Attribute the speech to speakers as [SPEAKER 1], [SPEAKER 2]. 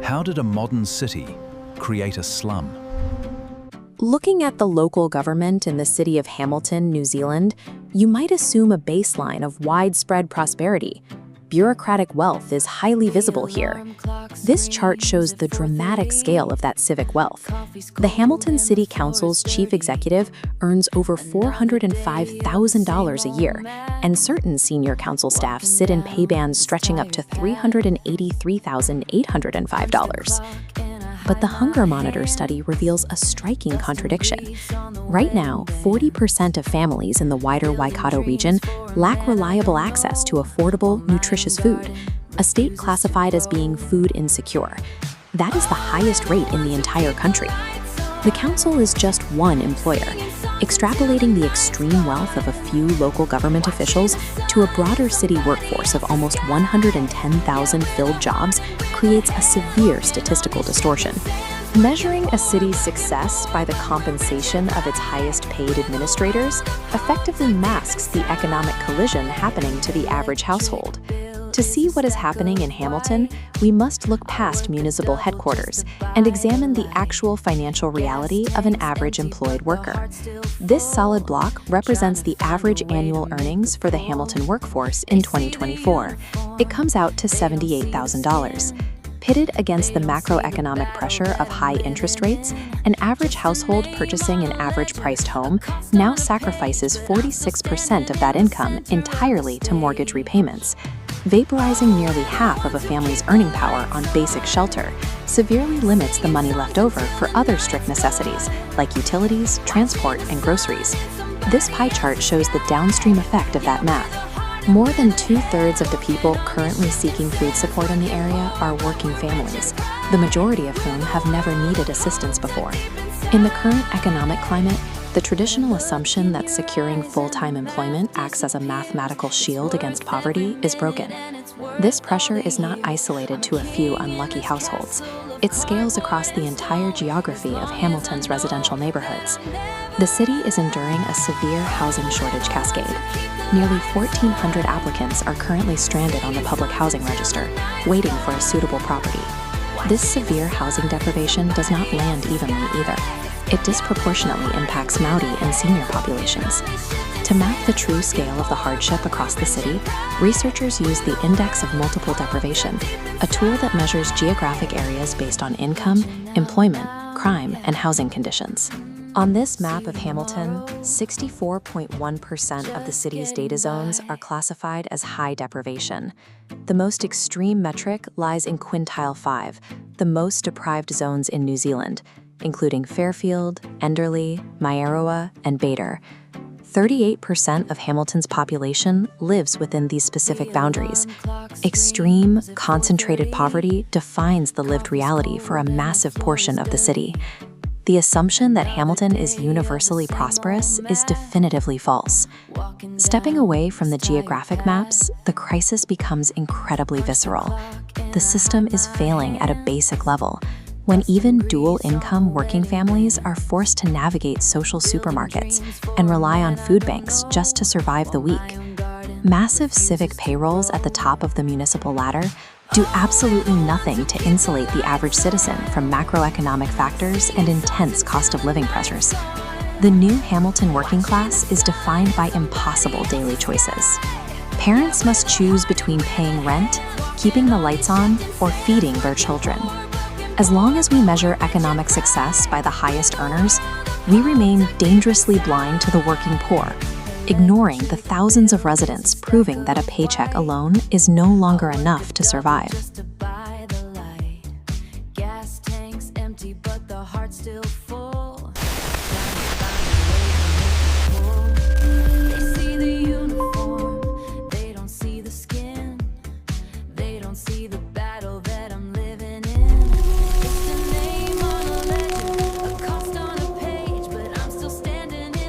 [SPEAKER 1] How did a modern city create a slum?
[SPEAKER 2] Looking at the local government in the city of Hamilton, New Zealand, you might assume a baseline of widespread prosperity. Bureaucratic wealth is highly visible here. This chart shows the dramatic scale of that civic wealth. The Hamilton City Council's chief executive earns over $405,000 a year, and certain senior council staff sit in pay bands stretching up to $383,805. But the Hunger Monitor study reveals a striking contradiction. Right now, 40% of families in the wider Waikato region lack reliable access to affordable, nutritious food, a state classified as being food insecure. That is the highest rate in the entire country. The council is just one employer. Extrapolating the extreme wealth of a few local government officials to a broader city workforce of almost 110,000 filled jobs creates a severe statistical distortion. Measuring a city's success by the compensation of its highest-paid administrators effectively masks the economic collision happening to the average household. To see what is happening in Hamilton, we must look past municipal headquarters and examine the actual financial reality of an average employed worker. This solid block represents the average annual earnings for the Hamilton workforce in 2024. It comes out to $78,000. Pitted against the macroeconomic pressure of high interest rates, an average household purchasing an average-priced home now sacrifices 46% of that income entirely to mortgage repayments. Vaporizing nearly half of a family's earning power on basic shelter severely limits the money left over for other strict necessities like utilities, transport, and groceries. This pie chart shows the downstream effect of that math. More than 2/3 of the people currently seeking food support in the area are working families, the majority of whom have never needed assistance before. In the current economic climate, the traditional assumption that securing full-time employment acts as a mathematical shield against poverty is broken. This pressure is not isolated to a few unlucky households. It scales across the entire geography of Hamilton's residential neighborhoods. The city is enduring a severe housing shortage cascade. Nearly 1,400 applicants are currently stranded on the public housing register, waiting for a suitable property. This severe housing deprivation does not land evenly either. It disproportionately impacts Maori and senior populations. To map the true scale of the hardship across the city, researchers use the Index of Multiple Deprivation, a tool that measures geographic areas based on income, employment, crime, and housing conditions. On this map of Hamilton, 64.1% of the city's data zones are classified as high deprivation. The most extreme metric lies in Quintile 5, the most deprived zones in New Zealand, including Fairfield, Enderley, Maeroa, and Bader. 38% of Hamilton's population lives within these specific boundaries. Extreme, concentrated poverty defines the lived reality for a massive portion of the city. The assumption that Hamilton is universally prosperous is definitively false. Stepping away from the geographic maps, the crisis becomes incredibly visceral. The system is failing at a basic level, when even dual-income working families are forced to navigate social supermarkets and rely on food banks just to survive the week. Massive civic payrolls at the top of the municipal ladder do absolutely nothing to insulate the average citizen from macroeconomic factors and intense cost of living pressures. The new Hamilton working class is defined by impossible daily choices. Parents must choose between paying rent, keeping the lights on, or feeding their children. As long as we measure economic success by the highest earners, we remain dangerously blind to the working poor, ignoring the thousands of residents proving that a paycheck alone is no longer enough to survive.